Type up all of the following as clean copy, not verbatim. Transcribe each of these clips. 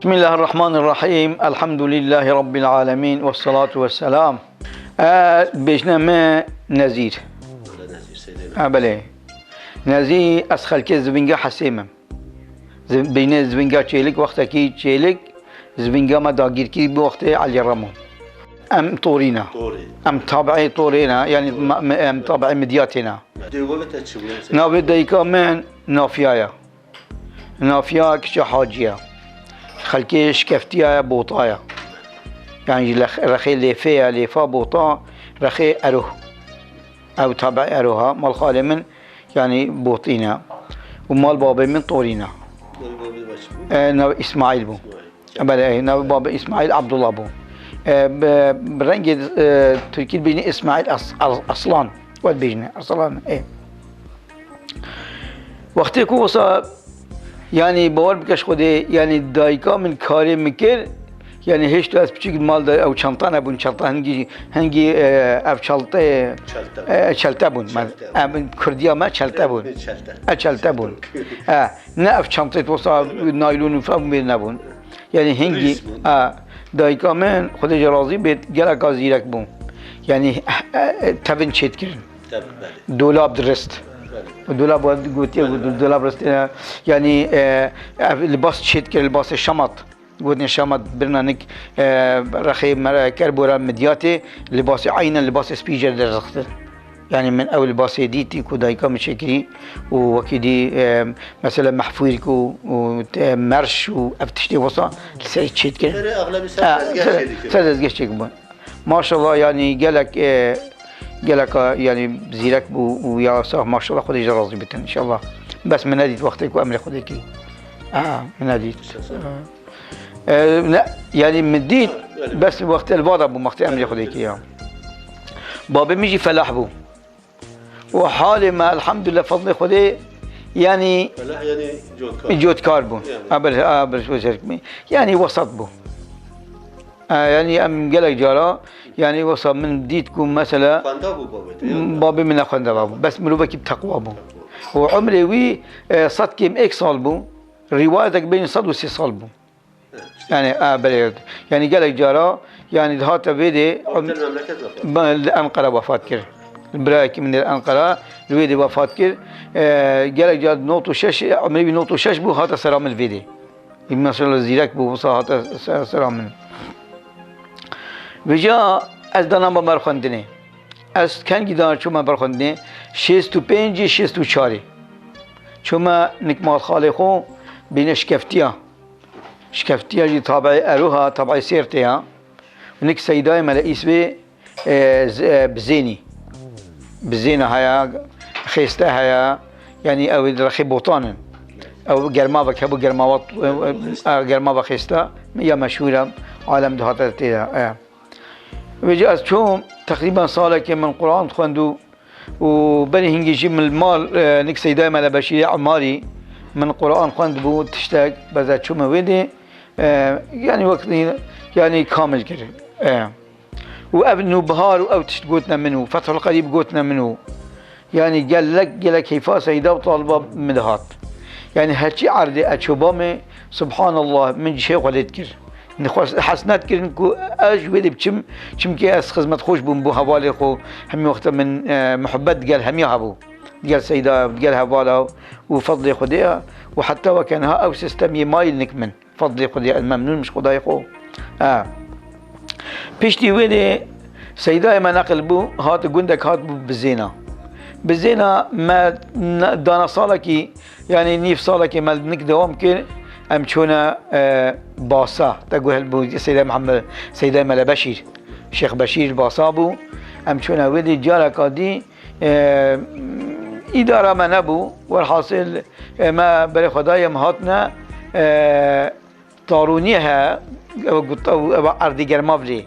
بسم الله الرحمن الرحيم. الحمد لله رب العالمين والصلاة والسلام. بجنما نزير بله نزير أسخل كي زبنجا حسيمم بين زبنجا تشيلك وقت كي تشيلك زبنجا ما داقير كي بوقت على الرمو أم طورينا أم طابعي طورينا يعني أم طابعي مدياتنا نابد دايكا من نافيا كش حاجية خلكيش كفتيا بوطايا يعني رخي ليفا بوطا رخي أروه أو تبع أروها مال خالي من يعني بوطينا ومال بابي من طورينا نو إسماعيل بو بله نو بابا إسماعيل عبد الله بو برنج تركي بيني إسماعيل أصلان ود بيجنا أصلان إيه وقتی کو وصا يعني باور بکش خوده يعني دایکا من کاری میکر يعني هیچ تو از بچیک مال دا او چانتا نبون چانتا هنگی اف چلتا بون من کردیا ما چلتا بون چلتا بون نه اف چانتا توصا نایلون و فهم بیر نبون يعني هنگی دایکا من خود جرازی بید گلا کازیرک بون يعني تبن چیت کرن دولاب درست دولاب قوتي دولاب رستنا يعني لباس تشيت لباس الشمط قلنا شمط برنامج رخي كربورا مدياتي لباس عينا لباس سبيجر درخت يعني من اول لباس ديتي كودايكا مشكري وكيدي مثلا محفوركو ومرش وافتشتي وصا سيد تشيت كده اغلب ما شاء الله يعني قالك يعني زيرك ويا صاح ما شاء الله خذي جرازي بتن ان شاء الله بس من ناديت وقتك وامري خذيك من ناديت لا يعني مديت بس وقت الوضع ابو مختي امري خذيك اياه بابا ميجي فلاح بو وحالي ما الحمد لله فضل خذي يعني فلاح يعني جود كاربون ابل يعني وسط بو يعني ام قالك جارا يعني وصل من بديتكم مثلا بابي من اخواندا بابو بس مروبك بتقوى بو وعمري وي صد كم اك صال بو روايتك بين صد وسي صال بو يعني بلد يعني قالك جارا يعني هات فيدي الانقره وفات كر برايك من الانقره الويدي وفات كر قالك جار نوتو شش عمري نوتو شش بو هات سلام الفيدي مثلا زيرك بو هات سلام وجا از دانم با مرخوندنه از کنگی دانم چون برخوندنه 65 64 چون نکمال خاله خو بین شکفتیا جی تابع اروها تابع سیرتیا ونک سیدای ملئیس به بزینه هیا خیسته هیا يعني او رخي بوطان او جرماوك هبو جرماوك خيستا هي مشهوره عالم دهاتها وجاء شوم تقريبا صالك من القرآن خواندو وبني هنجي من المال نكسي دائما لبشير عماري من القرآن خواند بو تشتاق بذات شوم ويدي يعني وقت يعني كامل كده وابنه بهار او تشتقوتنا منه فتح القريب قوتنا منه يعني قال لك هيفا سيدا وطالبه مدهات يعني هالشي عرضي اتشوبامي سبحان الله من شيء ولد كر نخواست حسنات كرن كو اجودي بچم كي اس خدمت خوش بو حوالي خو هم وقت من محبت قال هم يهبو قال سيدا قال حواله وفضل خديها وحتى وكانها او سيستم مايل نكمن فضل خديها الممنون مش خداي خو بيشتي ويدي سيدا ما نقل بو هات جندك هات بو بالزينه ما دانا صالكي يعني نيف صالكي ما نك دوام كي امشونا باصا تقول بو سيدا محمد سيدا ملا بشير شيخ بشير باصابو امشونا ودي جارك دي اداره ما نبو والحاصل ما بل خدايا مهاتنا طارونيها ارضي جرمافلي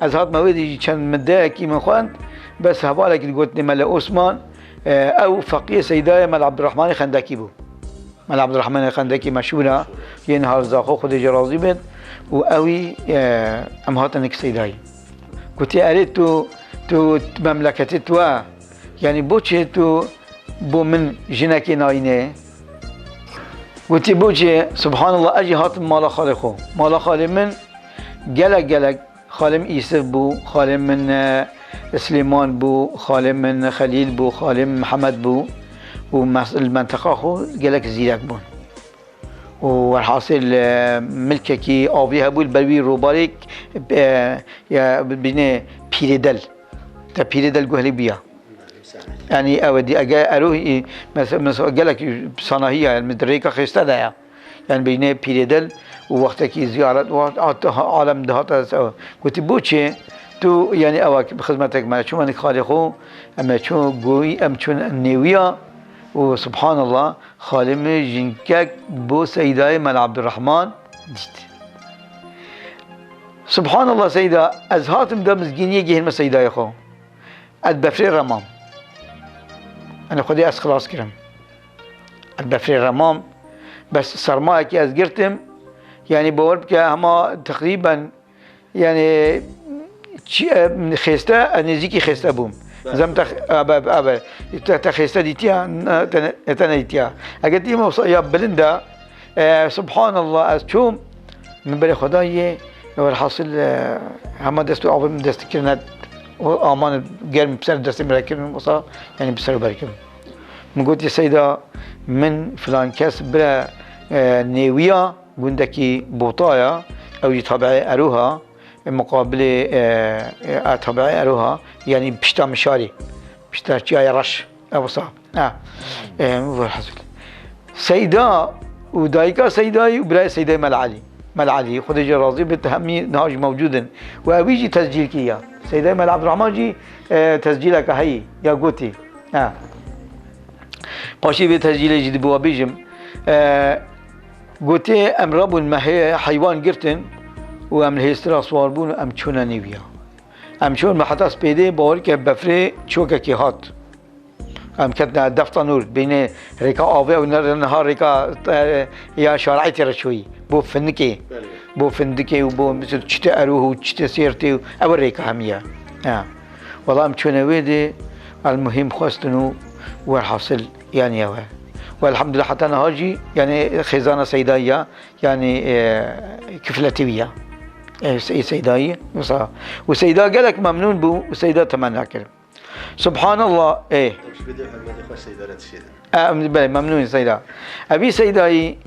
از هات مويدي كان مداكي من خوان بس هبالك اللي قلت ملا عثمان او فقيه سيدايا مال عبد الرحمن خندقي بو مال عبد الرحمن الخندقي مشهوره ينهار زاخو خد جرازي بيت وقوي امهاتنك سيداي كنت قريت تو مملكتي تو يعني بوتشي تو بو من جنكي ناينه قلت بوجي سبحان الله أجي هات مالا خالقه مالا خالي من جلك خالي من يوسف بو خالي من سليمان بو خالي من خليل بو خالي من محمد بو والمنطقة خو جلك زيرك بون والحاصل ملككي أبيها بو البلوي روبارك يا بين بيردل تا بيردل جهلي بيا يعني أودي أروح مثلا جلك صناعية المدريكا خيستا ده يعني بين بيردل ووقتك زيارة وقت عالم دهات قلت بوشي تو يعني أواك بخدمتك ما شو من خالقه أما شو جوي أم شو النوية وسبحان الله خالم جنكك بو سيداي مال عبد الرحمن ديت سبحان الله سيدا أزهاتم دا مزجينية جهن سيداي خو البفري رمام أنا خدي خلاص كرم البفري رمام بس سرماك أزجرتم يعني بوربك هما تقريبا يعني من خيستا نزيكي خيستا بوم زم أبا تخيستا ديتيا تنايتيا أجدي ما يا بلندا سبحان الله أشوم من بلي خدايه والحاصل هما دستو أول من دست كرنات وأمان غير بسر دست مركب مصا يعني بسر بركب من قلت يا سيدة من فلان كاس بلا نيويا عندكي بوطايا أو يتابع أروها مقابل تابع أروها يعني بشتا مشاري بشتا جاي رش أو صعب والحاصل سيدة ودايكا سيداي وبلا سيداي ملعلي خديجة راضي بتهمي نهاج موجودا وأبيجي تسجيل كيا سيداي مال عبد الرحمن جي تسجيلك هي يا قوتي قاشي بتسجيل جدي بوا بيجم قوتي أم ربون ما هي حيوان قرتن وأم الهسترا صواربون أم شونا نيويا أم شون ما حتى سبيدي بورك بفري شوكا كي هات أم كتنا دفتر نور بين ريكا آوي ونهار ريكا يا شارعتي رشوي بو فندكي وبو مثل تشتا أروه وتشتا سيرتي أو ريكا همية والله أم شونا ويدي المهم خواستنو والحاصل يعني يا والحمد لله حتى نهاجي يعني خزانة سيداية يعني كفلتية سيداية وسيدا قالك ممنون بو وسيدا تمنى كرم سبحان الله ممنون سيدا أبي سيداي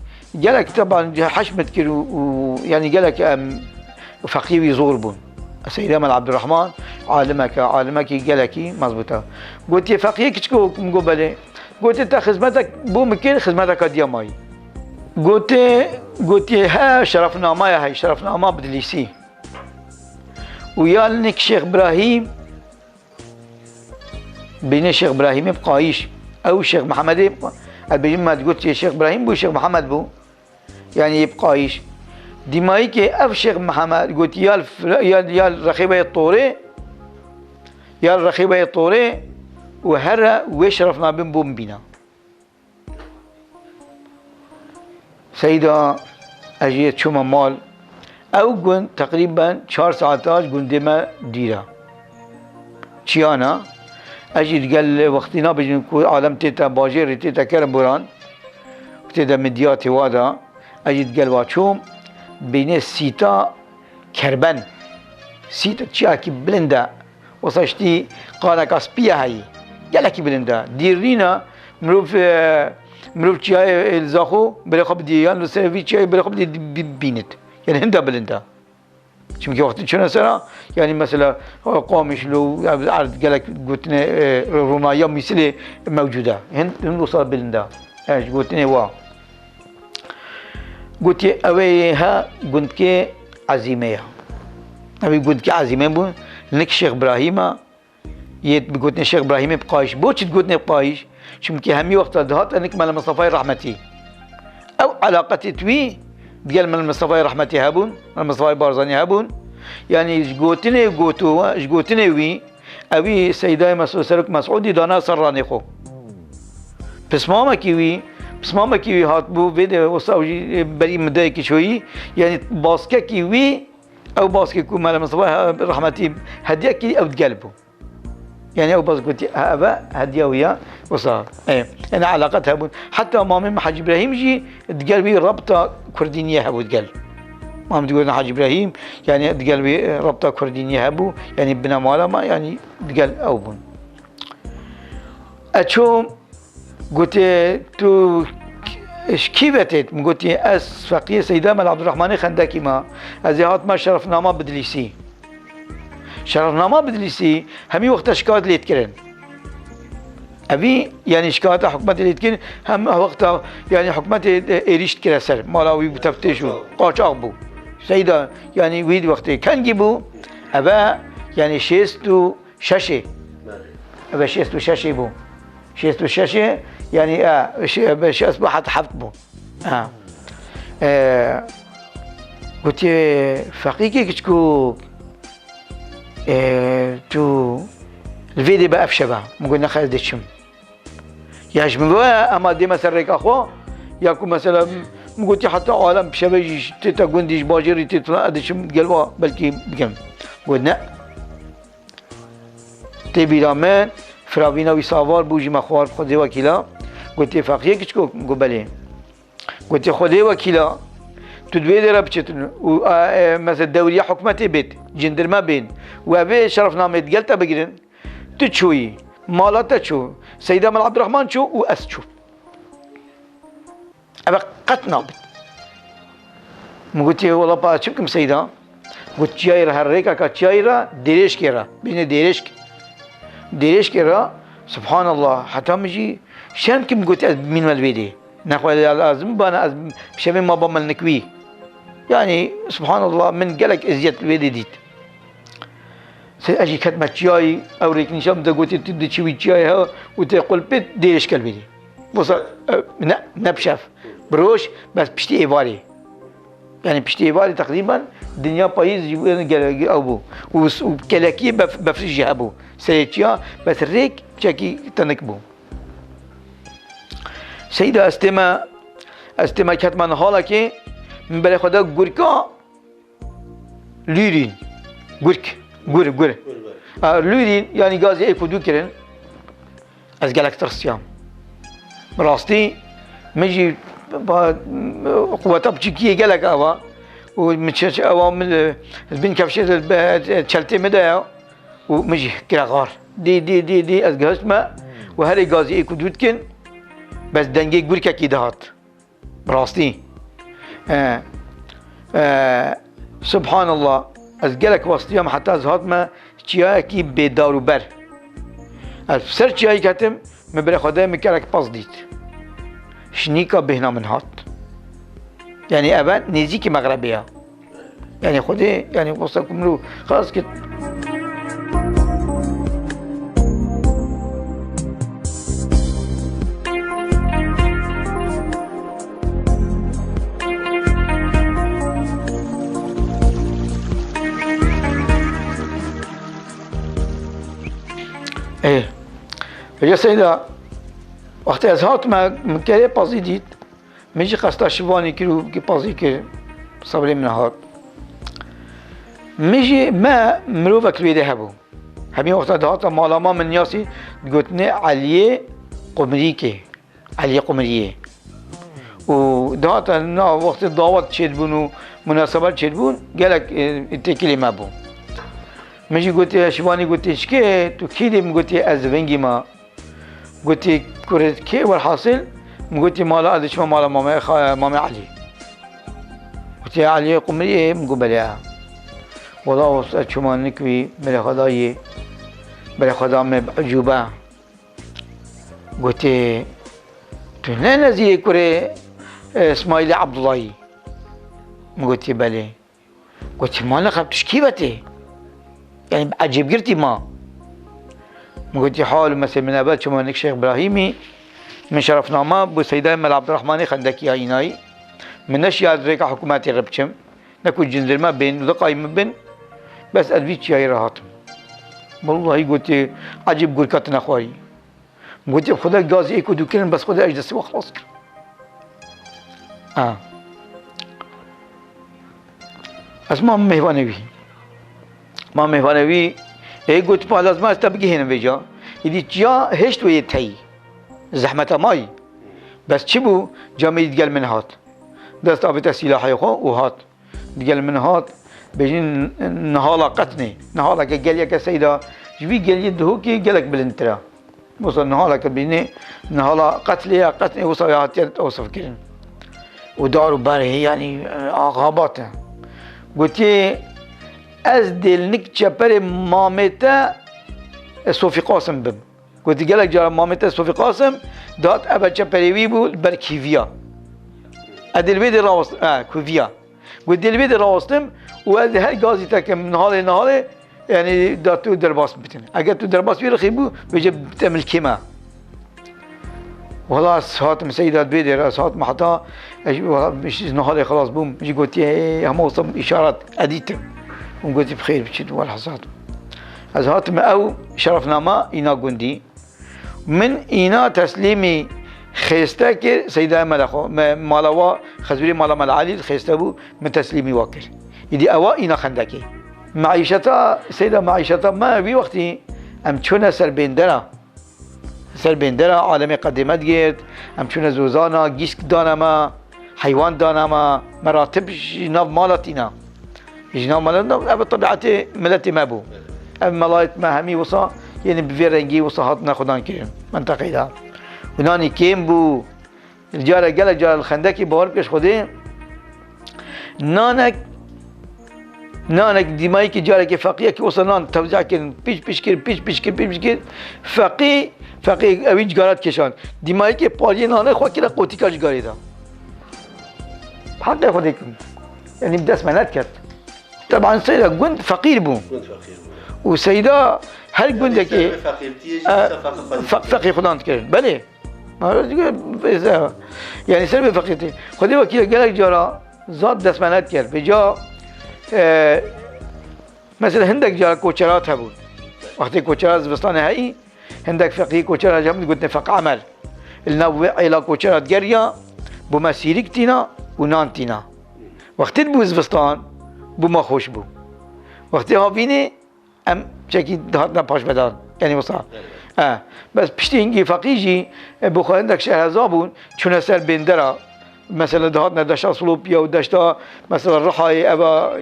قالك طبعا حشمت كيلو يعني قالك فقيه يزور بون سيدا مال عبد الرحمن عالمك قالك مضبوطة قلت يا فقيه كتشكو مقبله قلت انت خدمتك بو مكين خدمتك ديا ماي قلت ها شرفنامه هاي شرفنامه بدليسي ويالنك شيخ ابراهيم بين الشيخ ابراهيم بقايش او الشيخ محمد ما قلت يا شيخ ابراهيم بو الشيخ محمد بو يعني يبقايش ديمايك اف شيخ محمد قلت يا الرخيبه الطوري وهرا ويشرفنا بن بوم بينا سيدا اجيت شو مال او قن تقريبا 4 ساعات قن ديما ديرا تشيانا اجيت قال وقتنا بجن عالم تيتا باجير تيتا كرم بوران تيتا مدياتي وادا اجيت قال واتشوم بين سيتا كربن سيتا تشاكي بلندا وصشتي قالك اسبيا هاي قالك بلندا ديرينا مروف تشاي الزاخو بلا خب ديان لو سيرفي تشاي بلا خب بينت يعني هندا بلندا شو مكي وقت شنو سنه يعني مثلا قامش لو عرض قالك قلتنا رونايا مثل موجوده هند وصل بلندا ايش قلتني وا قلت اويها قلت كي عزيمه ابي قلت كي عزيمه بو لك شيخ ابراهيم قلتني شيخ ابراهيم بقايش بوش قلتني بقايش شو مكي همي وقت دهات انك مال مصطفى رحمتي او علاقتي توي ديال من المصطفى رحمتي هابون المصطفى بارزاني هابون يعني قوتني وي ابي سيداي مسعود مسعودي دانا سراني خو بس ماما كيوي هات بو فيديو وصاوجي بري مدايك شوي يعني باسكا كيوي او باسكا كو مال المصطفى رحمتي هديك او تقلبو يعني أو بس قلت أبا هدية ويا وصار إيه أنا علاقتها بون حتى مامي حاج إبراهيم جي تقال بي ربطة كردينية هبو تقال مام تقول حاج إبراهيم يعني تقال بي ربطة كردينية هبو يعني بنا مالا ما يعني تقال أو بون أشوم قلت تو ايش كيفتت قلت أس فقيه سيدة مال عبد الرحمن خندقي ما أزيهات ما شرفنامة بدليسي شرفنامة بدليسي همي وقت شكاية اللي يتكرن أبي يعني شكاية حكومة اللي يتكرن هم وقتها يعني حكومة إيريش كرسر مالاوي بتفتشوا قاچاق بو سيدة يعني ويد وقتي كان جيبو أبا يعني شيستو شاشة أبا شيستو شاشة بو شيستو شاشة يعني باش أصبحت حفظ بو قلت فقيقي كتكو تو الفيديو بقى في شبه مقولنا خالد دشم ياش من بقى اما دي مثلا ريك اخو ياكو مثلا مقولتي حتى عالم بشبه تتقون ديش باجري تطلع دشم قلبا بلكي بكم قلنا تبي رامن فراوينا ويسافار بوجي مخوار خدي وكيلا قلت فقيه كتكو قلت بلي قلت خدي وكيلا تدوي درب بتشتن مثلا الدورية حكمتي بيت جندر ما بين وابي شرفنامة قلت بقرن تشوي مالات تشو سيدة مال عبد الرحمن شو واس شو ابى قتنا بت قلت والله با شبكم سيدة قلت جايرة هالريكا كجايرة ديريش كيرا بين ديريش كيرا سبحان الله حتى مجي شان كم قلت من البيدي ناخذ لازم بانا بشبه ما بمل نكوي يعني سبحان الله من قالك ازيت البيدي ديت اجي كتمة جاي اوريك نشام دا قلت تدي تشوي جاي ها وتقول بيت ديرش كالبيدي وصل نبشف بروش بس بشتي ايفاري يعني بشتي ايفاري تقريبا دنيا بايز يقول ابو وكلاكي بفرج ابو سيتيا بس الريك بشكي تنكبو سيدة استما كتمان حالا که من برای خدا گرکا لورین گر لورین یعنی گازی ای کدو کرن از گلک ترسیام براستی مجي قوة بشكية قالك أوا ومتشش أوا من البن كفشة تشلتي مدايا ومجي كلا غار دي أزجهش ما وهري غازي إيكو دودكن بس دنجي قولك كي دهات براستي سبحان الله أزجلك وسطيهم حتى زهات ما تشياكي بدار وبر السر تشياكي كتم مبري خدای مكرك باص ديت شنيكا بهنا من هات يعني أبا نزيكي مغربية يعني خدي يعني وصلكم له خلاص كده ايه يا سيدة وقت از هات ما مكاري بازي ديت ميجي قصتا شواني كيلو كي بازي كي صبري من هات ميجي ما مروفا كلويدي هبو همين وقت هات مالا ما من ياسي قلتني علي قمريكي علي قمرية ودهات وقت الدعوات تشيد بون ومناسبات تشيد بون قالك التكلي ما بون ماشي قلت شواني قلت شكي تو كيدي قلت ازفنجي ما قلت كرت كي والحاصل قلت مالا ادش مالا مامي علي قلت يا علي قمري مقبلها والله وصلت شو ما نكوي بلا خداي بلا خدام بعجوبة قلت تهنا زي كري اسماعيل عبد الله قلت بلي قلت مالا خبتش كيفتي يعني عجيب قرتي ما قلت حال مثلا من أبد شو منك شيخ إبراهيمي من شرفنامة بو سيدة مال عبد الرحمن خندقي هايناي من نشي ريكا حكوماتي ربشم نكو جندر ما بين ولقاي ما بين بس أدبيت شي راحتم والله قلت عجيب قركتنا خواري قلت خدا غازي ايكو دوكين بس خدا اجلس وخلاص اسمع مهوانوي ما مهوانوي هي قلت ما لازم استبقي هنا بيجا يدي جا هشت ويتهي زحمة ماي بس شبو جامي يتقل من هات دست أبيت سلاح يخو وهات يتقل من هات بيجين نهالا قتني نهالا كقال يا كسيدة جبي قال يده كي قالك بالانترا وصل نهالا كبيني نهالا قتلي وصل يا اوصف كرن ودارو بره يعني غاباته قلت از دلنك جبر مامته صوفي قاسم بم قلت قالك جرى مامته صوفي قاسم دات ابا جبريوي بو بركيفيا ادل بيد راوست كوفيا قلت البيد راوستم وهذا هاي غازي تاكم نهالي يعني داتو درباس بتن اگر تو درباس بيرخي بو بيجي بتعمل كيما وخلاص هات مسيدات بيدي راس هات محطة مش نهاري خلاص بوم جي قلت هم وصل اشارات اديتم وقلت بخير بشد والحصاد از هات او شرفنامه اينا قندي من اينا تسليمي خيستك سيدة ملخو مالوا خزوري مالا ملعالي خيسته بو من تسليمي واكر يدي اوا اينا خندكي معيشتها سيدة معيشتها ما في وقتي ام تشونا سر بندرا عالمي قدمت جيت ام تشونا زوزانا جيسك دانما حيوان دانما مراتب جناب مالتنا جناب مالتنا ابو طبيعتي ملتي ما بو ام ملايت ما همي وصا يعني بفيرنجي وصا هاتنا خدان كريم منطقه ده وناني كيم بو الجاره قال جار الخندقي بور بيش خدي نانك دماغي كي جارك فقيه كي وصلنا توزيع كن بيش كير فقيه اويج جارات كشان دماغي كي پالي نانه خو كده قوتي كاش جاري دا حق خديك يعني بدس منات كرت طبعا سيدة قند فقير بو وسيدة هل قندك فقيه خدان كرن بله يعني سلبي فقيرتي خدي وكيل قالك جارا زاد دس منات كرت بجا مثلا هندك جا كوچرات هبون وقتی کوچرات زمستان هایی هندك فقيه کوچرات هم قلت فق عمل النوع الى کوچرات جريا بو مسيرك تينا ونان تينا وقتی بو زمستان بو ما خوش بو وقتی ها بینی ام چکی دهاتنا پاش بدان يعني وصا بس بشتي هنجي فقيجي بو عندك شهر زابون چون سر بندرا مثلا دهاتنا دشتا صلوبيا ودشتا مثلا رحاي ابا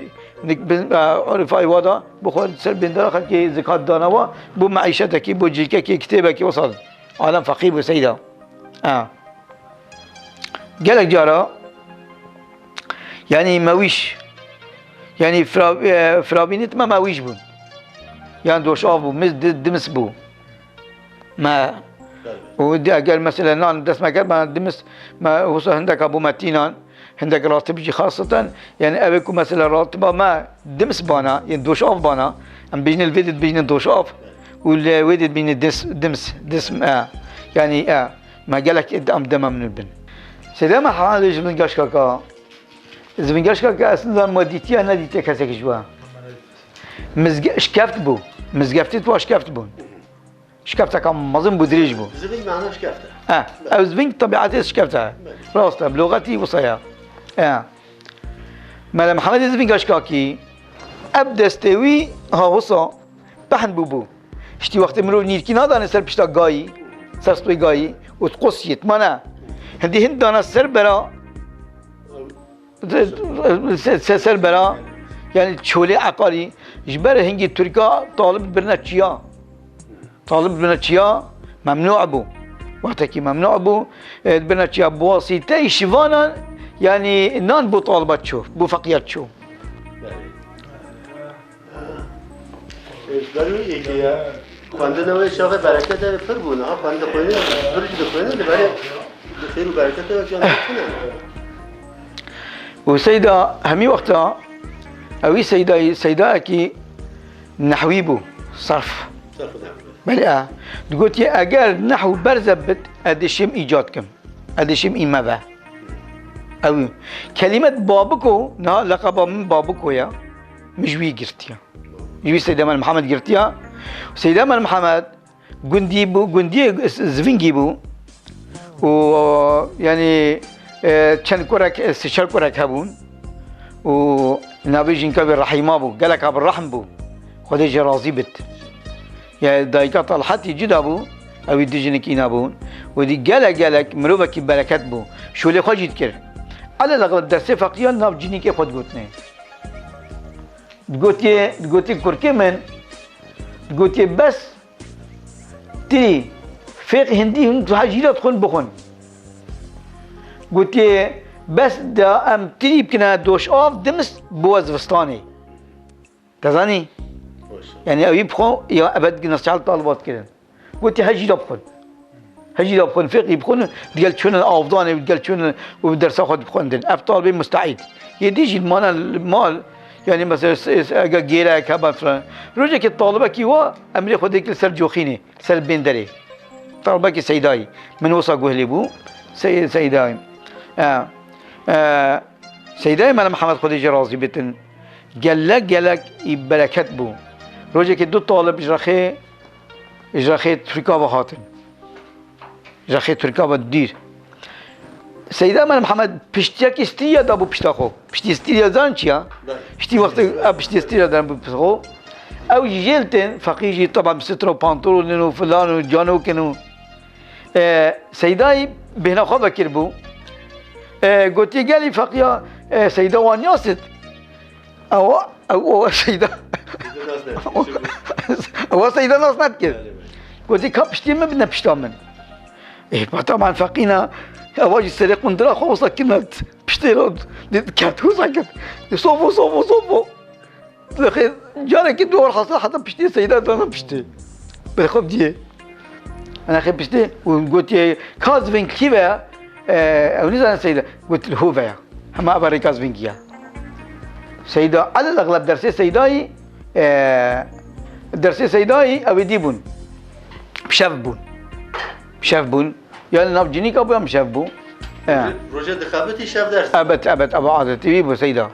عرفاي وادا بخود سر بندرا خد كي زكاة دانوا بو معيشتك بو جيكك كتابك وصل عالم فقير بو سيدا قالك جارا يعني ماويش يعني فرابينت ما ماويش بون يعني دوش بو دمس بو ما ودي قال مثلا نان دس ما قال ما دمس ما وصل عندك ابو متينان عندك راتب جي خاصة يعني أبيكم مثلا راتبة ما دمس بانا يعني دوشاف بانا أم بين الفيدد بين الدوشاف والويدد بين الدمس يعني ما قالك إدام دم من البن سلام حالج من قشكاكا إذا من قشكاكا أصلا موديتي أنا ديتي كاسك جوا شكفت بو مزقفتت واش كفت بون شكفتها كم مظن بدريج بو زبنج معناه شكفته أو زبنج طبيعتي شكفتها راسته بلغتي وصيا مالا محمد زبنج اشكاكي ابدا استوي ها وصا بحن بوبو اشتي وقت مرو نيركي نادان سر بشتا غاي سرسبي غاي وتقصيت مانا هندي هندانا سر برا سر برا يعني شولي عقاري جبر هنجي تركا طالب برناتشيا ممنوع بو وقتكي ممنوع بو برناتشيا بواسطة شيفانا يعني نان بو طالبات شو بو فقيات شو ضروري که خواندن نوع شاخ برکت فر بونه ها خواند خونه درج دخونه لباره خير وبركته وجانا وسيدة همي وقتها أوي سيدة كي نحويبو صرف بلى تقولت يا أجر نحو برزبت أدشم إيجادكم أدشم إيمابه أوي كلمة بابكو نا لقب من بابكو يا مجوي قرتيا مجوي سيدة من محمد قرتيا سيدة من محمد جندي زفنجي بو ويعني كان كورك استشار كورك هبون ونبي جنكا بالرحيمة بو قالك بالرحم بو خدي جرازي بت يعني دايكا طلحتي جدا بو او دجنك اينا بون ودي جالك مروبك بركات بو شو اللي خجيت كر على الاغلب درس فقيه ناف جنيك خد قلتني تقولي كركي من تقولي بس تري فقه هندي انتو حاجيلا تخون بخون قلتي بس دا ام تري يمكن دوش اوف دمس بوز فستاني تزاني يعني او يبخون يا ابد نصيحه طالبات كده قلت هجي دبخن فقه يبخن قال شنو الافضاني قال شنو وبدرس اخذ بخندن افطال بين مستعد يديجي المال يعني مثلا غيره كبا رجعك الطالبه كي هو امري خديك سر جوخيني سر بندري طالبك سيداي من وصا قهلبو سيداي سيداي مال محمد خديجه رازي بتن قال لك بركات بو رجعك دو طالب اجراخي تركا وخاطن اجراخي تركا ودير سيدا من محمد پشتیک استریا دا بو پشتاخو پشتی استریا زان چیا پشتی وقت پشتی استریا دا بو پشتاخو او جلتن فقيجي طبعا سترو بانطلون وفلان وجانو كنو سيداي بهنا خو بكر بو قلت قالي فقيا سيدا وانياست او سيدا هو سيدا ناس نتكر قلت كابشتي ما بدنا بشتامن ايه طبعا فقينا اواجي سرق من درا خو سكنت بشتيرود كاتو سكت صوفو لخير جاري كي دور حصل حتى بشتي سيدات انا بشتي بالخوف دي انا خي بشتي وقلت كازفين كيفا او نزل سيدة قلت له هو هما ابري كازفين كيا سيدة على الاغلب درسي سيداي درسي سيداي او يديبون بشافبون يعني ناف جنيك ابو يوم شافبو روجا دخابتي شاف درس ابد ابو عادتي بو سيدا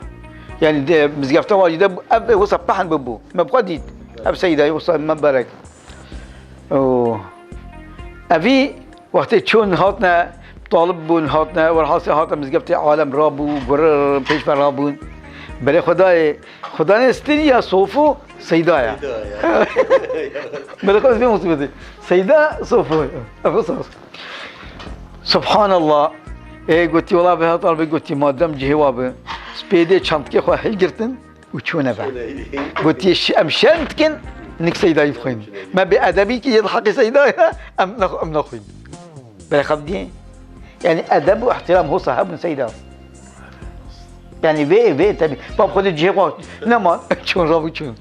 يعني مزقفته واجده اب وصبحن ببو ما بقديت اب سيدا يوصل مبارك او ابي وقت شون هاتنا طالب بون هاتنا والحاصل هاتنا مزقفتي عالم رابو قرر بيش رابون بله خدای استریا صوفو سيدايا بله خدای في مصيبتي سيدا صوفو سبحان الله ايه قلت والله بها طالب قلت ما دام جوابه سبيدي شنطكي خو هيجرتن وشونا بقى قلت امشانتكن انك سيدا يفخين ما بادبي كي يضحك سيدايا ام نخوين بله خدي يعني ادب واحترام هو صاحب سيدا يعني في تبي باب خد الجهوات نما شون رابو شون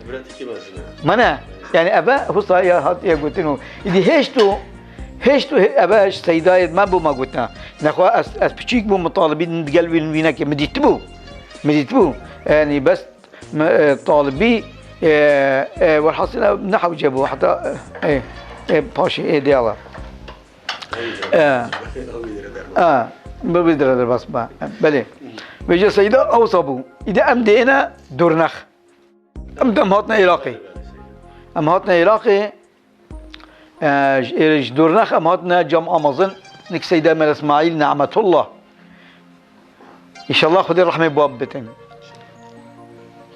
منا يعني ابا هو صايا هات يا قلت له اذا هشتو اباش سيدايد ما بو ما قلتنا نخو اس بتشيك بو مطالبين نتقلب وينك مديتبو يعني بس طالبي والحاصل نحو جابوا حتى ايه باشي ايه ديالا ببدر بس با بله بيجي سيدا او صابو اذا امدينا دورنخ امدم هاتنا عراقي دورنخ ام هاتنا جمع امازن نك سيدا مال اسماعيل نعمة الله ان شاء الله خذي الرحمه بوابتن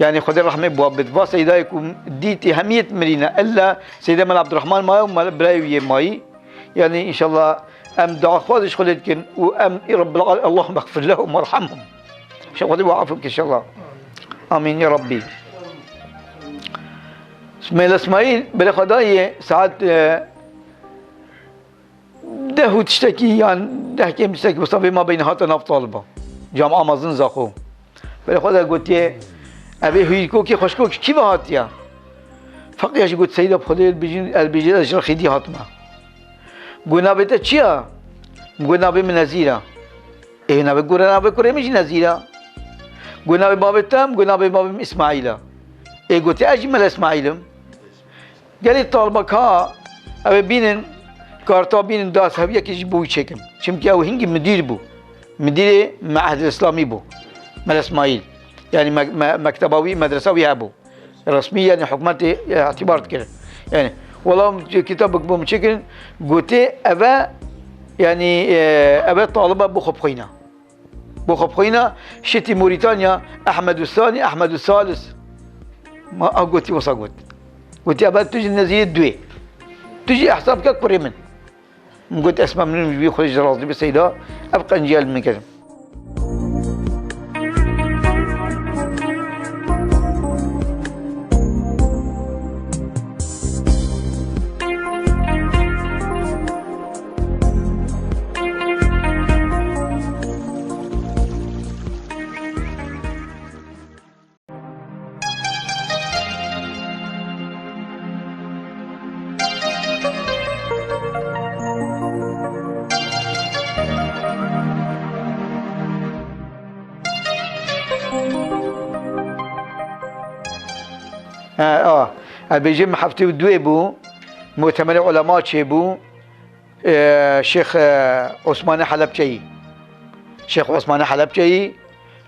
يعني خذي الرحمه بوابت با سيدا يكون ديتي همية مرينا الا سيدا مال عبد الرحمن ماي ومال براوي ماي يعني ان شاء الله ام دعاء خذش خليتكن وام رب العالمين اللهم اغفر لهم وارحمهم ان شاء الله وعافوك ان شاء الله امين يا ربي اسماعيل بلا خداي ساعات ده تشتكي يعني ده كم تشتكي بس ما بين هاتنا طالبه جامعه مازن زاخو بلا خدا قلت ابي هيكو كي خشكو كيف هاتيا فقياش قلت سيده بخلي البيجي اجر خدي هاتما قلنا بيت تشيا قلنا بي من نزيره ايه نبي قلنا بكره مش نزيره قلنا بباب التام قلنا بباب اسماعيل ايه قلت اجمل اسماعيل قال لي طالبك ها ابي بينن كارتا بينن داس هبيه كي بو يشكم شمكي او هنجي مدير معهد الاسلامي بو مال اسماعيل يعني مكتبوي مدرسوي ابو رسميا يعني حكومتي اعتبرت كده يعني والله كتابك بو مشكل قلت ابا يعني ابا طالبه بو خبخينا شتي موريتانيا احمد الثاني احمد الثالث ما قلت وصا قلت ابا تجي النزيه دوي تجي حساب كك بري من قلت اسمع من بي خرج راضي بالسيدة ابقى نجيل من كذا بيجي محفتي ودوي بو مؤتمر علماء شيبو شيخ عثمان حلبجي شيخ عثمان حلبجي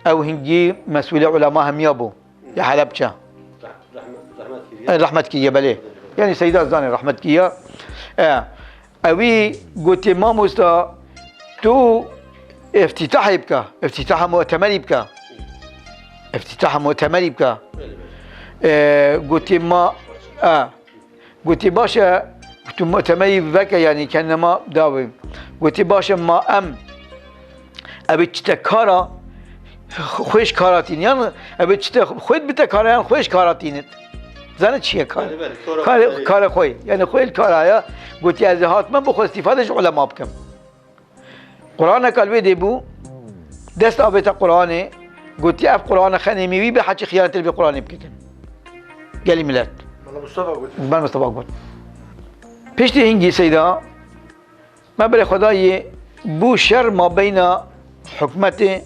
او هنجي مسؤول علماء هم يابو يا حلبجه رحمة كيه بلي يعني سيدة زاني رحمة كيه اوي قلت ما مستا تو افتتاح يبكى افتتاح مؤتمر يبكى افتتاح مؤتمر يبكى قلت ما قلت باشا قلت مؤتمري بك يعني كان ما داوي قلت باشا ما ابي تكارا خوش كاراتين يعني ابي خود بتكارا يعني خوش كاراتينت زانت شيء كار خوي يعني خوي الكارايا قلت يا زهات ما بخو استفاده علماء بكم قرآن قلبي ديبو دست ابيت قرآن قلت يا قرآن خنيمي بي بحكي خيانه بالقرآن بكم قال لي ميلاد من مصطفى قلت بيشتي هنجي سيدا ما بلا خداي بو شر ما بين حكمته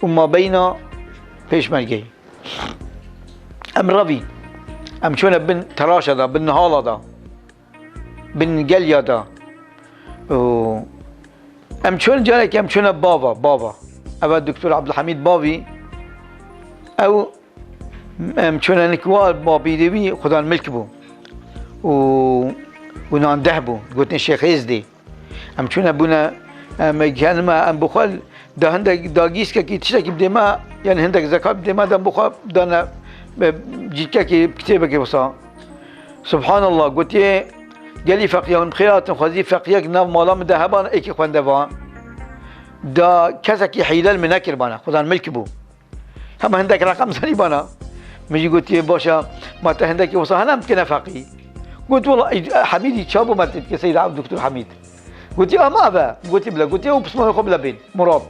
وما بين بيشمرجي ام ربي ام شونا بن تراشة دا بن هالة دا بن قليا دا ام شون جالك ام شونا بابا ابا الدكتور عبد الحميد بابي او شونا نكوال بابي دبي خدان ملك بو ونان دهبو قلت الشيخ يزدي شونا بونا كان ما بخال ده هندك داقيس كي تشتكي بدماء يعني هندك زكاة بدماء ده بخال دانا جيكا كي كتابك وصا سبحان الله قلت قال لي فقيه من خيرات خذي فقيه ناف مالام ذهبان ايكي خوان دفان دا كذا كي حيلال منكر بانا خدان ملك بو هم هندك رقم سري بانا مجي قلت باشا ما تهندك وصا انا يمكن فقيه قلت والله حميدي شابو ما سيد عبد الدكتور حميد قلت ما ابا قلت بلا قلت وبسمه قبل بين مراد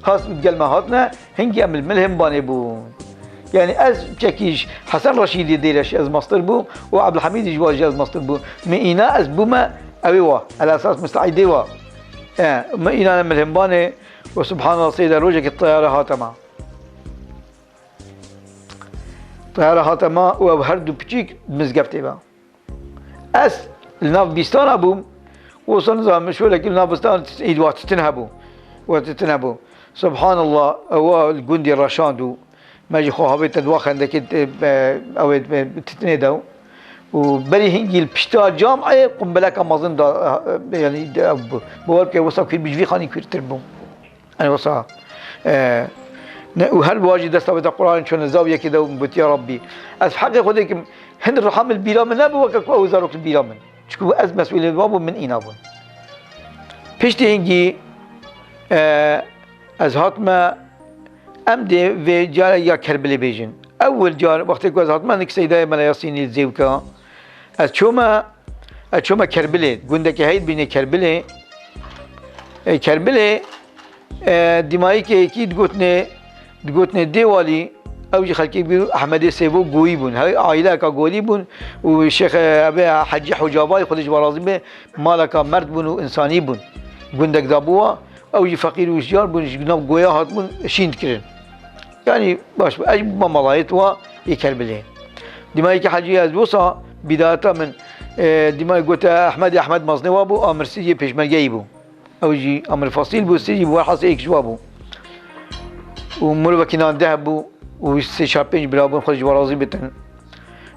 خاص بالمهاتنا هنجي من الملهم باني بو يعني از تشكيش حسن رشيد يديرش از مصدر بو وعبد الحميد جواج از مصدر بو مينا از بوما اويوا على اساس مستعدي وا مينا ملهم باني وسبحان الله سيدة روجك الطيارة هاتما طيارة هاتما وهردو بتشيك مزقفتي با اس الناف بيستان ابو وصل نظام شو لك الناف بيستان ايد وقت سبحان الله هو الجندي الرشاندو ما جي خوها بيت دواخ عندك او تتنيدو وبري هنجي البشتا جامعه قنبله كمازن دا يعني بورك وصل كل بيجي خاني كثير تربو انا وصل وهل واجد دستة القرآن شون الزاوية كده وبت يا ربي از حق خدك هند الرحم البلا من ابو وكك وزارك البلا من شكو از مسؤول الباب من اينابون بيشتي هنجي از هاتما امدي في جار يا كربلي بيجن اول جار وقت كواز هاتما نك سيداي ملا ياسيني الزيوكا از شوما كربلي قندك هيد بين كربلي دمائي كي اكيد قوتني ديوالي اوجي خلقي بيرو احمد سيبو قوي بون هاي عائله كا قولي بون والشيخ ابي حجي حجاباي خدج برازم مالك مرد بون وانساني بون قندك دابوا اوجي فقير وشجار بون جناب قويا هات بون شين كرن يعني باش اجب ملايت و يكربلين دمائي كي حجي از وصا بدايه من دمائي قلت احمد مصني وابو امر سيجي بيشمرجي بو اوجي امر فصيل بو سيجي بو حاس ايك جوابو ومرو كنان ذهبوا وسي برابون خرج ورازي بتن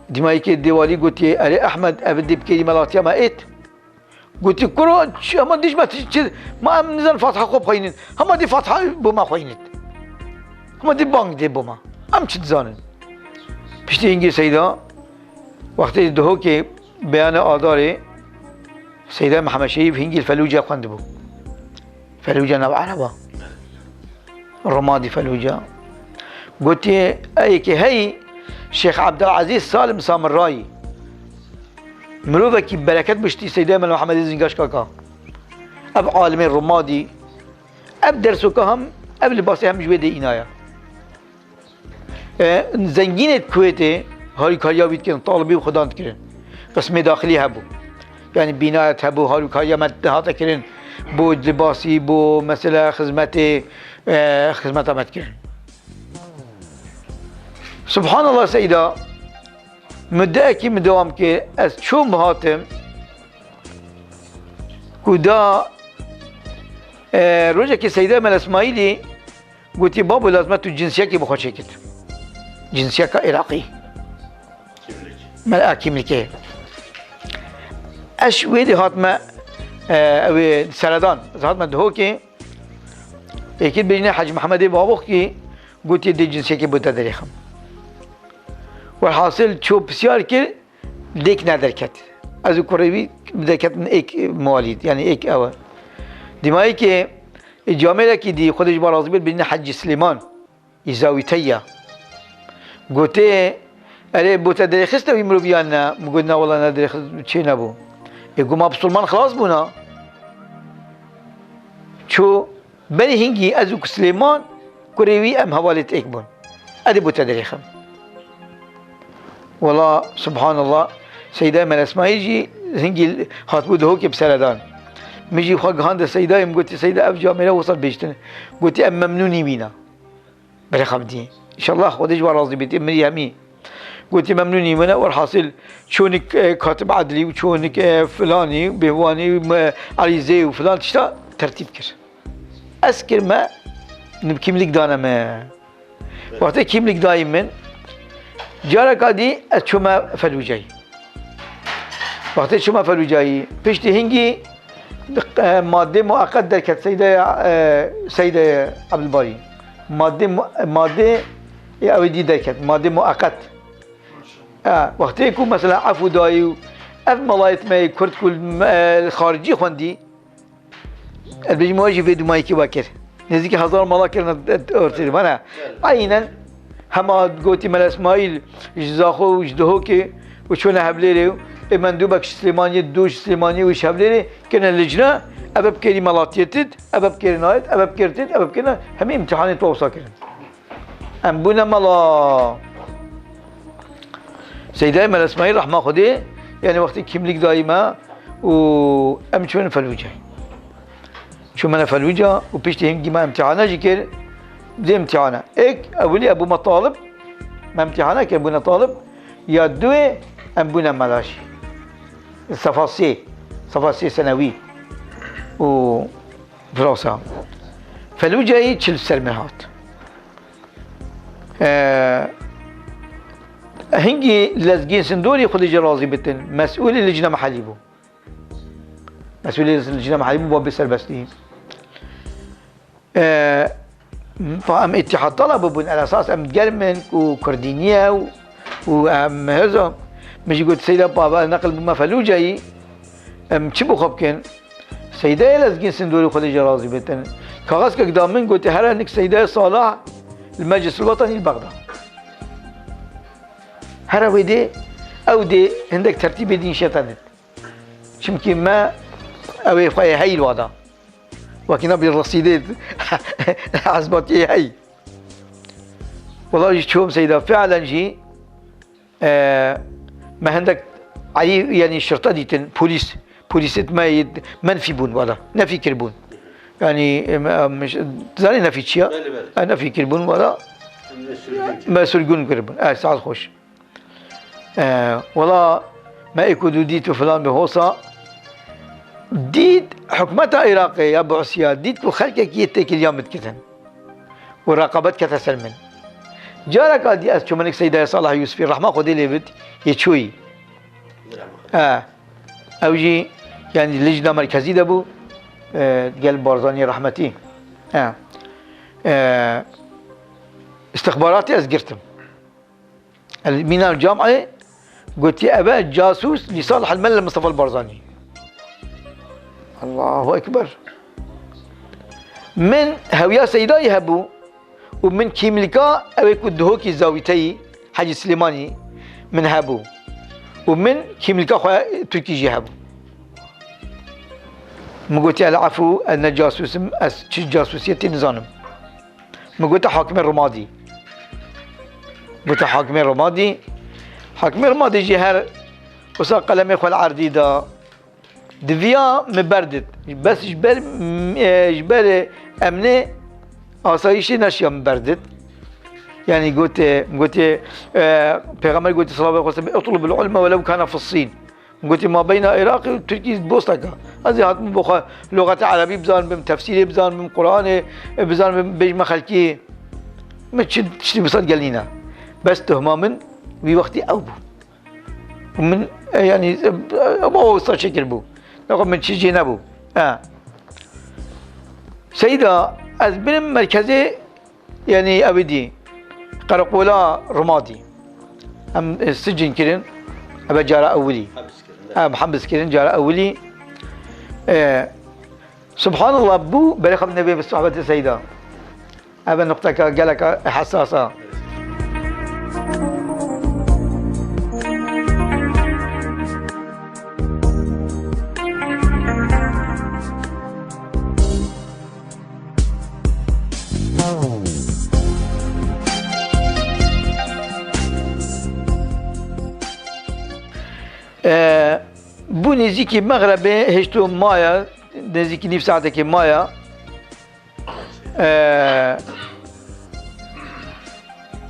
دمائي كي الديوالي قلت يا احمد ابدي بكي ملاتيا ما ايت قلت كرو ما ديش ما نزل فاتحه خوب خاينين هم دي فاتحه بما خاينت هم دي بانك دي بما ام تزانن بيشتي انجي سيدا وقت دهو كي بيان آداري سيدة محمد شريف هنجي الفلوجة خندبو فلوجة نوع عربة الرمادي فلوجة قلت ايك هي شيخ عبد العزيز سالم سامراي مروفك بركات بشتي سيدة محمد زنقاش كاكا اب عالمين رمادي اب درسوكا هم اب لباسي هم جويدي إنايا زنجين الكويتي هاي كاريا بيت كن طالبي وخدان تكرن قسم داخلي هبو يعني بنايات هبو هاي كاريا مدهات كرن بو لباسي بو مثلا خدمتي خدمتها متكرن سبحان الله سيدا مدعكي مدوام كي از شو مهاتم كودا روجا كي سيدا من اسماعيلي قلت بابو لازمته الجنسية كي بخوشي كت جنسية كعراقي ملأ كيملكي اش ويدي هاتما او سردان هاتما دهوكي اكيد بيجنا حاج محمد بابوخ كي قلت دي جنسية كي بوتا دريخم والحاصل شو بسيار كي ليك نادركت ازو كوريبي بدكت من ايك مواليد يعني ايك اوا دماغي كي الجامعة كي دي خدش برازبيل بيجنا حج سليمان يزاويتيا قلت أري بوتا دريخستا ويمرو بيانا قلنا والله ندريخ شي نبو يقول ما بسلمان خلاص بونا شو بني هنجي أزوك سليمان كوريوي أم هوالة إكبون أدي بوتا دريخم والله سبحان الله سيدة من اسمها يجي هنجي خاطبو دهوكي بسردان ميجي خاق هاند سيدة يم قلت سيدة أف جامعة وصل بيشتن قلت أم ممنوني بينا برخم دي إن شاء الله خدش ورازي بيتي مري همي قلت ممنوني منا والحاصل شونك كاتب عدلي وشونك فلاني بهواني عريزي وفلان تشتا ترتيب كر أسكر ما نبكيم لك دانا ما وقت كيم لك دايما جارك هذه أشوما فلوجاي وقت أشوما فلوجاي بيشتي هنجي مادة مؤقت دركت سيدة عبد الباري مادة أودي دركت مادة مؤقت وقت يكون مثلا عفو دايو اف ملايت ما كرد كل الخارجي خوندي البجمواجي في دماغي كي باكر نزيك هزار ملاكر ارتري مانا عينا هما قوتي مال اسماعيل جزاخو وجدهوكي وشونا هبليري مندوبك سليماني دوش سليماني وش هبليري كنا اللجنة اباب كيري ملاتيتد اباب كيري نايت اباب كيرتد اباب كنا همي امتحاني توصا كرن ام بونا ملا سيداي مال اسماعيل رحمه خدي يعني وقت كيملك دايما و ام شون فلوجه شو من فلوجه وبيشتي هنجي ما امتحانه جيكر دي امتحانه اك اولي ابو مطالب ما امتحانه كابونا طالب يا دوي ام بونا ملاشي صفاسي سنوي و فرنسا فلوجه اي تشل سرمهات هنجي لازقين سندوري خدي رازي بتن مسؤول اللجنه محلي بو مسؤول اللجنه محلي بو باب سربستي فام اتحاد طلب بون على اساس ام جرمن وكردينيا وام هذا مش قلت سيده بابا نقل بما فلوجاي ام تشبو خبكن سيده لازقين سندوري خدي رازي بتن كاغاز قدامن قلت هرانك سيده صالح المجلس الوطني البغداد هر ويدي او دي عندك ترتيب دين شتانت شمكن ما او هي الوضع وكنا بالرصيدات عزباتي هي والله شوف سيدة فعلا جي ما عندك علي يعني الشرطة دي بوليس ما منفي بون ولا نفي كربون يعني مش زاني نفي شيء نفي كربون ولا ما سرقون كربون ساعات خوش والله ما يكودو ديتو فلان بهوصا ديت حكمتها عراقية يا ابو عصيان ديت وخلقك يتك اليوم تكتن وراقبتك تسلمن جارك ادي شو منك سيدة صالح يوسف الرحمة خدي لي بد يتشوي اوجي يعني لجنة مركزية دبو قال بارزاني رحمتي استخباراتي ازقرتم من الجامعة قلت يا أبا جاسوس لصالح الملة مصطفى البرزاني الله أكبر. من هويا سيدا يهبو ومن كيملكا أو كدهوكي زاويتي حاج سليماني من هبو ومن كيملكا خويا تركي جهبو. مقولتي العفو أن جاسوس جاسوسية نظام. مقولت حاكم الرمادي. قلت حاكم الرمادي. حاكم الرمادي جهر وصار قلمي خو العردي دا دفيا مبردت بس جبال أمني آسایشی نشیا مبردت. يعني قلت پیغمبر قلت صلى الله عليه وسلم اطلب العلم ولو كان في الصين. قلت ما بين العراق وتركيا بوسطك هذه هات بخا لغة عربية بزان بم تفسير بزان بم قرآن بزان بم بيجمع خلقي ما تشتي بصد قالينا بس تهما من في وقتي أوبو ومن يعني أبو صار شكل بو لقد من شيء نبو سيدة أزبن مركزي يعني أبدي قرقولا رمادي هم السجن كرين أبا جارة أولي محبس كرين جارة أولي سبحان الله بو بريخ النبي بالصحبة السيدة أبا نقطة قالك حساسة بو نزيكي مغربي هشتو مايا نزيكي نيف ساعتك مايا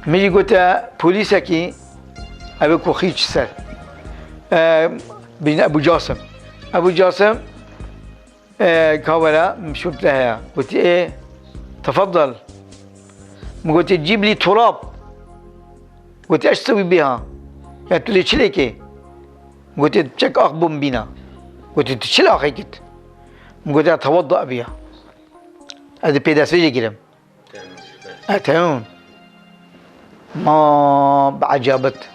ميجي قلت بوليسكي ابي كوخيج سر بين ابو جاسم كاورا مشوت لها قلت ايه تفضل قلت تجيب لي تراب قلت ايش تسوي بها قالت لي شليكي قلت تشك أخبم بنا قلت تشيل أخيكت قلت أتوضأ بها هذا بيداس فيجي كلام أتعون ما بعجبت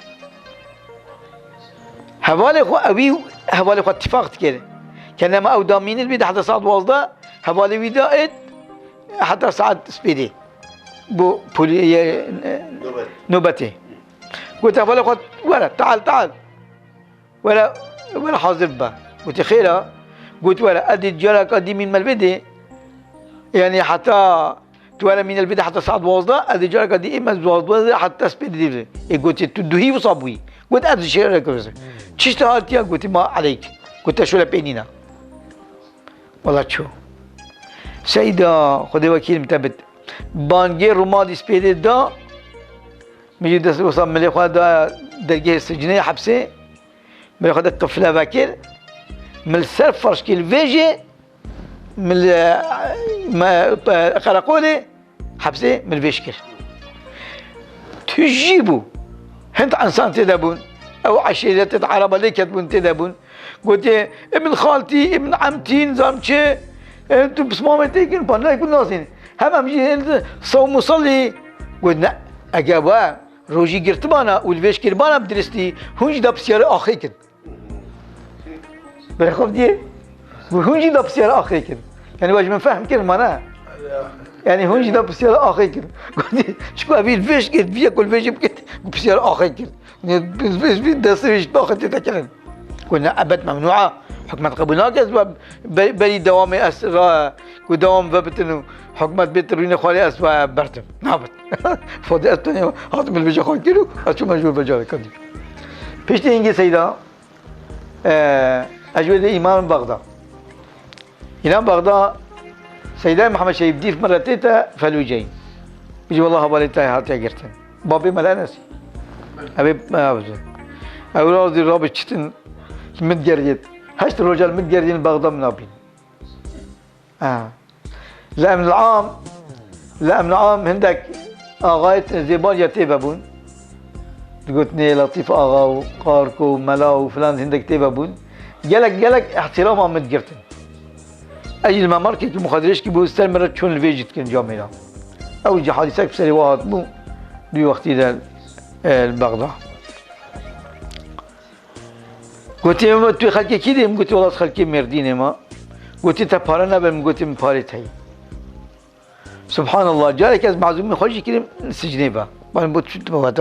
هوالي خو أبي هوالي خو اتفاقت كده كان ما أودامين البيت حتى ساعة وصلة هوالي بدايت حتى ساعة سبيدي بو بولي نوبتي قلت هوالي خو ورا تعال ولا حاضر به قلت خيرها قلت ولا ادي الجرك ادي من البدء يعني حتى تولا من البدء حتى صعد وصله ادي الجرك ادي اما وصله حتى سبيد دي قلت تدهي وصابوي قلت ادي شيء تشتغلت يا قلت ما عليك قلت شو لبينينا والله شو سيدة خدي وكيل متبت بانجي رمادي سبيد دا ميجي دس وصل ملي خدا درجه السجنيه حبسه بياخد الطفلة باكر من السرف فرش كيل فيجي من ما قرقولي حبسي من الفيشكر تجيبوا هنت انسان تدبون او عشيرة عرب اللي كتبون تدبون قلت ابن خالتي ابن عمتي نظام شي انتو بسمامتي كن بنا يكون ناسين هم امجي صوم مصلي قلنا اجابا روجي قرتبانا والفيشكر بانا بدرستي هونج دا بسيارة اخي كن بالخوف دي وهونجي دا بسيارة اخي كن يعني واجب من فهم كلمة انا يعني هونجي دا بسيارة اخي كن قلت شكو ابي الفيشكر فيا كل فيش بكت بسيارة اخي كن بس دسويش باخذ تتكلم قلنا ابد ممنوعة حكمة قبولنا كذب بري دوام اسرى ودوام فبتنو حكمة بيت روين خالي اسوا برتم نابت فاضي استني هات من الفيش خال كيلو اشو مجبور بجاري كذي بيشتي انجي سيدا أجود إمام بغداد. إمام بغداد سيدنا محمد شريف ديف مرة تيتا فلوجين. يجي والله بالتاي هاتي قرتن. بابي ملا ناسي. أبي ما أبزر. أولاد الرابط شتن متجرد. هشت الرجال متجردين بغداد منابين. لا من العام هندك آغايت زبال يتيبابون. قلتني لطيف آغا وقاركو وملا وفلان هندك تيبابون. جالك احترام عمد قرتن اجي المماركة المخدرش كي بوستر مرة شون الفيجت كن جامعنا او يجي حادثك بسري واحد مو دي وقتي ده البغداد قلت له تو خلكي كده قلت والله خلكي مردين ما قلت تبارنا قلت من بارتي سبحان الله جالك از معزومين خرجي كده سجني با بان بوت شو تبغات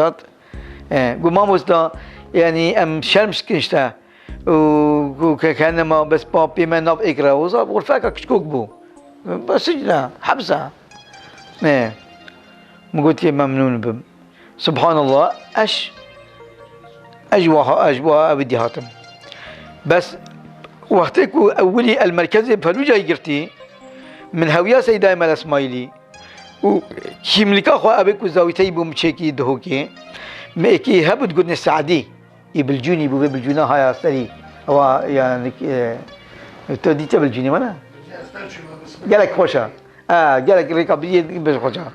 قو ما مستا يعني ام شرمش كنشتا وكان ما بس بابي ما ناب اقرا وصاب غرفاك كشكوك بو بس سجنه حبسه ايه قلت ممنون بم سبحان الله اجواها بدي هاتم بس وقتك اولي المركزي فلوجا يقرتي من هويا سيدة مال اسماعيلي وكيملكا خو ابيك زاويتي بومشيكي دهوكي ميكي هبد قلنا السعدي يبلجوني بالجونا هاي سري هو يعني توديت بالجوني مانا قالك خوشا قالك ركابيه بس خوشا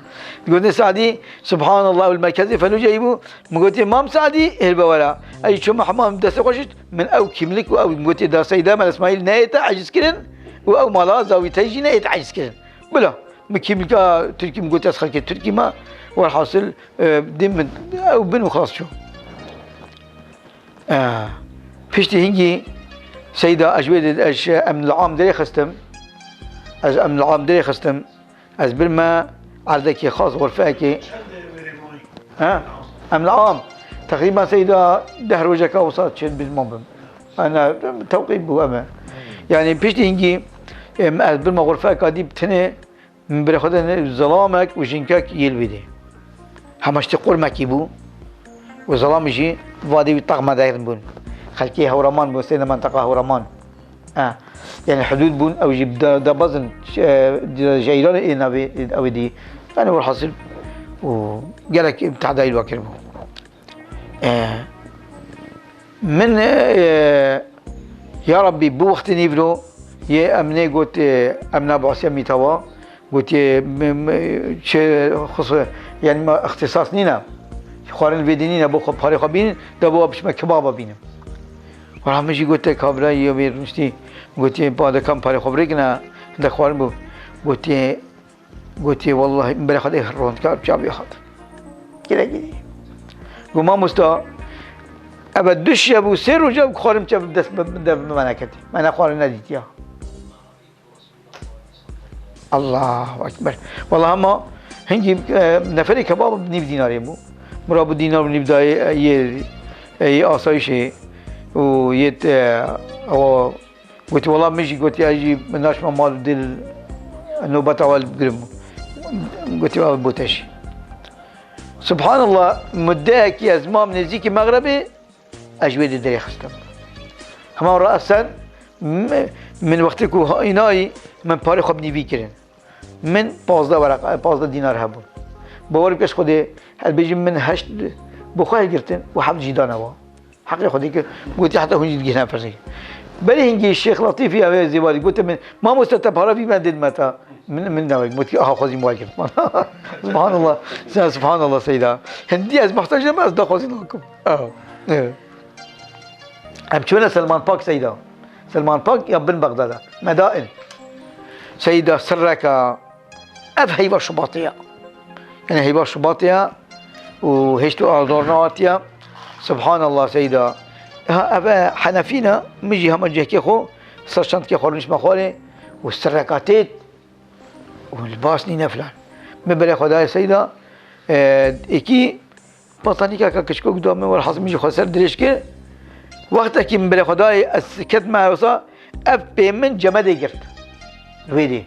قلنا سعدي سبحان الله والمركزي فلوجا يبو قلت امام سعدي البولا اي شو حمام دس خوشت من او كيملك او قلت دا سيدة مال اسماعيل نايته عجز كرن او مالا زاويتي جينا يتعجز كرن بلا مكيملكا تركي قلت اسخر تركي ما والحاصل دم او بن وخلاص شو فيشتي هنجي سيدة أجويد أمن العام دري خستم أمن العام دري خستم برما عرضك خاص غرفاك أمن العام تقريبا سيدة دهر وجهك وصلت شد بالمنبم أنا توقيب بو أما يعني فيشتي هنجي برما غرفاك دي بتني من برخدن ظلامك وجنكك يلبدي همش تقول مكيبو وظلام يجي وادي طغمة دايرن بون خلكي هورمان بون سينا منطقة هورمان يعني حدود بون او يجيب دا بزن جيران اينا او دي يعني هو الحاصل وقالك بتاع داي الوكر بو من يا ربي بو وقت نيفلو يا امني قلت امنا بعصيا ميتوا قلت خصوصا يعني ما اختصاص نينا خوارن الفيدينين ابو خباري خبين دابو باش ما كبابا بينم وراه ماشي قلت لك خبره يومي مشتي قلت بعد كم باري خبريكنا عند خوارن بو قلت والله امبارح خد رون كاب جاب ياخذ كده وما مستا ابد دش ابو سير وجاب خوارن جاب دس بمناكتي انا خوارن ناديت يا الله اكبر والله ما هنجي نفري كباب بني دينار بو مرابو دينار نبدا ي آسایشه و یت او قلت والله مشي قلت اجي مناش مال دل نوبة اول بقرب قلت والله بوتشي سبحان الله مداك يا زمام نزيكي مغربي اجويد دري خستم هما رأسا من وقتك هايناي من باري خب نيفي كرن من 15 دينار هبون باور بكش خودي هل بيجي من هشت بخواه گرتن و حفظ جدانه وا حقی خودی که قلت حتى هنجي تجينا فرسي بلي هنجي الشيخ لطيفي اوي زيوالي قلت من ما مستتبهرا في مدد متى من نوي قلت خذي مواجب سبحان الله سبحان الله سيدا هندي از محتاج ما از دخوزي لكم ام شونا سلمان باك سيدا سلمان باك يا بن بغداد مدائن سيدا سرك اف هيبه شباطيه يعني هيبه شباطيه وهشتو أردورناتيا سبحان الله سيدا أبا حنفينا مجي هم الجهكي خو سرشانت كي خورنش مخوري والسرقاتيت والباسني نفلان مبلغ خداي سيدا اكي بطاني كاكا كشكو قدامي والحظ مجي خسر دريش كي وقتا كي مبلغ خداي السكت معي وصا أب بيمن جمدي قرت ويدي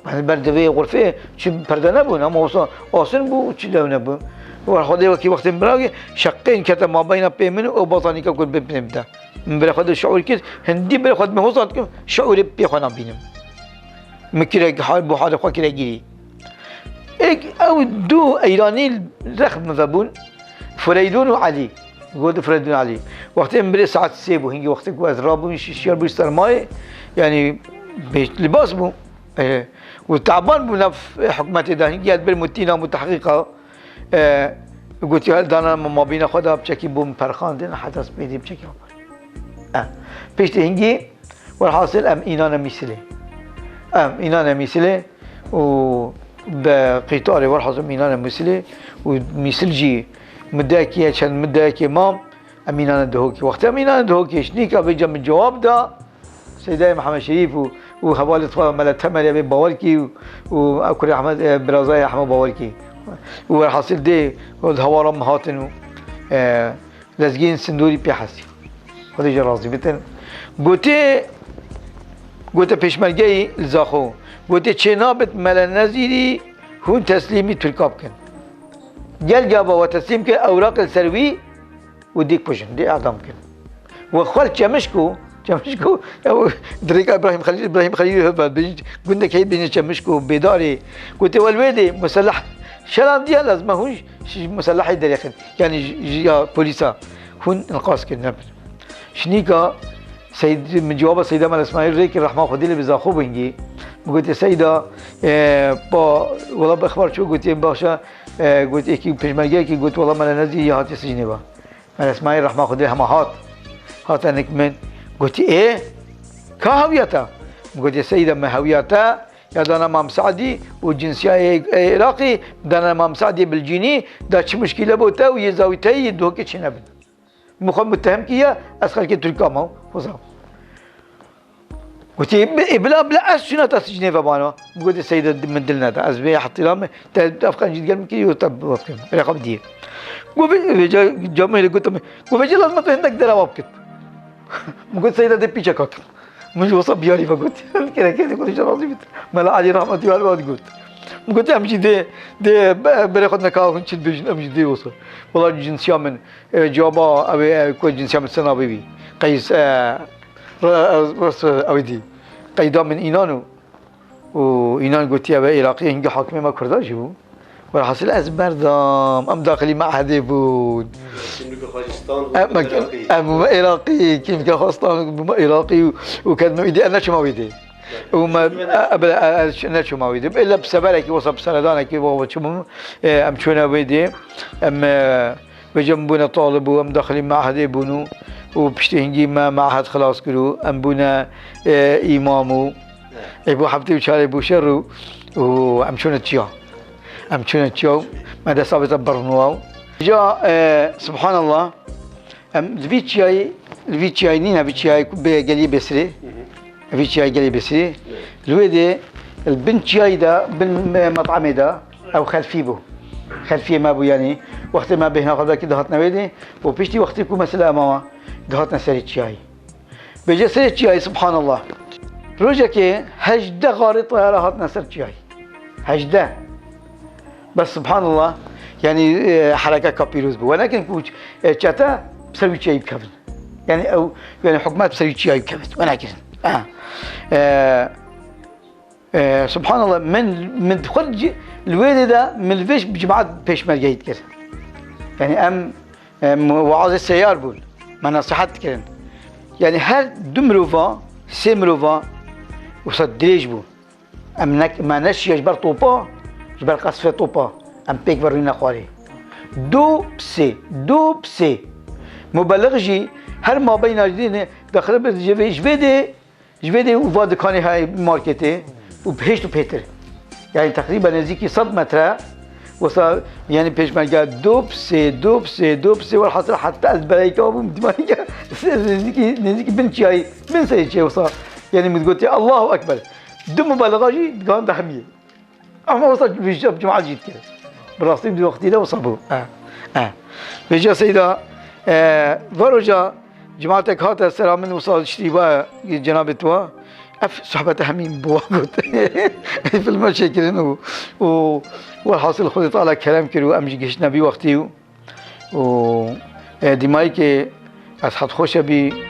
يعني بردوي غرفة شو بردنا بو نما وصا آسن بو چي دو نبو والخدي وكي وقت مبلاغي شقين كتا ما بين بيمن وبطاني كاكو بنبدا مبلغ خداي شعور كيس هندي مبلغ خد مهوصات شعور بيخوانا بينم مكيرك حال بو حال خوا كيرا جيري اك او دو ايراني رخم مذبون فريدون وعلي قلت فريدون علي وقت مبلغ ساعات سيبو هنجي وقت كواز رابو شيار بيسترماي يعني لباس بو وتعبان بنف حكمتي ده هنجي بالمتينة متحققة قلت دانا ما بين خدا بشكل بوم فرخاندين حدث بيدي بشكل بيشتي هنجي والحاصل ام اينانا مثلي اينانا مثلي وبقطاري والحاصل اينانا مثلي ومثل جي مداكي عشان مداكي مام امينانا دهوكي وقت امينانا دهوكي شنيكا بيجا من الجواب ده سيداي محمد شريف وحوالی تو ملت ملی به باور کی و اکر احمد برازای احمد باور کی و حاصل ده هوا را مهاتن لزگین سندوری پی حسی خودی جرازی بتن گوته پیشمرگی لزاخو گوته چه نابت مل نزیری هون تسلیمی ترکاب کن گل جابا و تسلیم که اوراق السروی و دیک پوشن دی اعدام کن و خال چمشکو دريك ابراهيم خليل قلنا كيد بين چمشكو بداري قلت والويدي مسلح شلام ديال لازم ماهوش مسلح يدري يعني يا بوليسا هون انقاص كنا شنيكا سيد من جواب السيده مال اسماعيل ريك الرحمن خدي لي بزاخو بنجي قلت يا سيده با والله باخبار شو قلت باشا قلت اكي بيشمرجي قلت والله ما نزي هات سجني با مال اسماعيل الرحمن خدي هم هات انك من قلت ايه كهويته قلت يا سيدة ما هويته يا دانا مام سعدي والجنسية عراقي دانا مام سعدي بالجيني دا شي مشكلة بوتا ويزاويته يدوك شي نبد متهم كيا اسخر كي تركا ماو وصاب قلت بلا شنو تسجني فبانا قلت يا سيدة من دلنا تا ازبي حطي لهم افغان جيت قال كي يطب رقم دي قلت جامعي قلت لازم عندك دراوب كده قلت سيدة دي بيشا كاك مش وصب بياري فقلت كده قلت شرازي بت ملا علي رحمة الله عليه قلت امشي دي بريخد نكاو هنشل بيجن امشي دي وصل والله جنسيا من جوابا او كو جنسيا من سنة بيبي قيس او دي قيدا من اينانو واينان قلت يا عراقي هنجي حاكمي ما كرداش بو والحاصل از بردم ام داخلي معهدي بود ام عراقي كيف كان خاصة عراقي وكان مويدي انا شو مويدي وما انا شو مويدي الا بسبالك وصل بسندانك شو ام شو ويدي ام بجنبنا طالب وام داخلين معهدي بونو وبشتي هنجي ما معهد خلاص كلو ام بونا امامو ابو حبتي وشاري ابو شرو وام شو نتشيا ام چون چاو مدرسه ثابت برنواو جا سبحان الله ام الفيتشاي نينا فيتشاي بجلي بسري فيتشاي جلي بسري الويدي البنت شاي دا بالمطعم دا او خلفيه ما بو يعني وقت ما بهنا قبل كده هاتنا ويدي وبيشتي وقت يكون مثلا ماما دهاتنا سريت شاي بيجي سريت شاي سبحان الله روجك هجده غاري طياره هاتنا سريت شاي هجده بس سبحان الله يعني حركة كابيروز بو ولكن كوش شاتا بسوي شيء بكفن يعني او يعني حكومات بسوي شيء بكفن ولكن سبحان الله من خرج الوالدة من الفيش بجماعة بيشمرجة يتكرن يعني وعاظ السيار بول ما نصيحات كرن يعني هر دمروفا سيمروفا وصدريج بو ما نشي يجبر طوبا جبر قصفة طوبا ام بيك ورينا خواري دو بسي مبلغ جي هر ما بين اجدين داخل جويدي وفاد كاني هاي ماركتي وبهشت وبيتر يعني تقريبا نزيكي 100 متر وصل يعني بيش مالجا دو بسي والحصل حتى البلايكا ومدمانيكا نزيكي بنتي هاي بن سيدي وصل يعني متقولتي الله اكبر دو مبالغه جي كان دحميه اما وصل في جمعه جيت كده براسي بدي وقتي ده وصبوا بيجا سيدا ورجا جماعتك هات السلام من وصل اشتباه جناب توا صحبة همين بواقت في المشاكل والحاصل خذ طالع كلام كرو امجي قشنا بي وقتي و دماغي كي اسحب خوشه بي